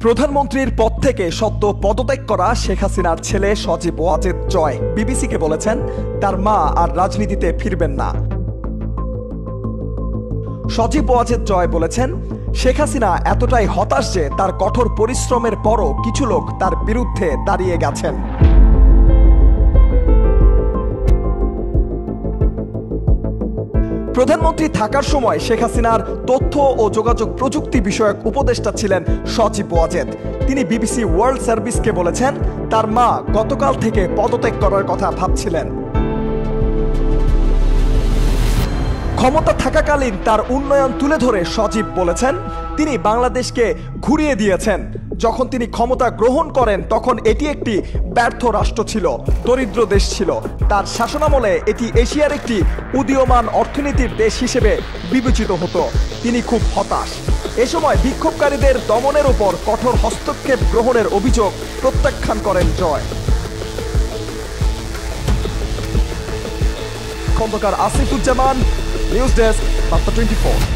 প্রধানমন্ত্রীর পদ থেকে সদ্য পদত্যাগ করা শেখ হাসিনার ছেলে সজীব ওয়াজেদ জয় বিবিসিকে বলেছেন তার মা আর রাজনীতিতে ফিরবেন না। সজীব ওয়াজেদ জয় বলেছেন, শেখ হাসিনা এতটাই হতাশ যে তার কঠোর পরিশ্রমের পরও কিছু লোক তার বিরুদ্ধে দাঁড়িয়ে গেছেন। প্রধানমন্ত্রী থাকার সময় শেখ হাসিনার তথ্য ও যোগাযোগ প্রযুক্তি বিষয়ক উপদেষ্টা ছিলেন সজীব ওয়াজেদ। তিনি বিবিসি ওয়ার্ল্ড সার্ভিসকে বলেছেন তার মা গতকাল থেকে পদত্যাগ করার কথা ভাবছিলেন। ক্ষমতা থাকাকালীন তার উন্নয়ন তুলে ধরে সজীব বলেছেন তিনি বাংলাদেশকে ঘুরিয়ে দিয়েছেন। যখন তিনি ক্ষমতা গ্রহণ করেন তখন এটি একটি ব্যর্থ রাষ্ট্র ছিল, দরিদ্র দেশ ছিল। তার শাসনামলে এটি এশিয়ার একটি উদীয়মান অর্থনীতির দেশ হিসেবে বিবেচিত হতো। তিনি খুব হতাশ। এ সময় বিক্ষোভকারীদের দমনের ওপর কঠোর হস্তক্ষেপ গ্রহণের অভিযোগ প্রত্যাখ্যান করেন জয়। খন্দকার আসিফুজ্জামান, নিউজ ডেস্ক, বার্তা 24।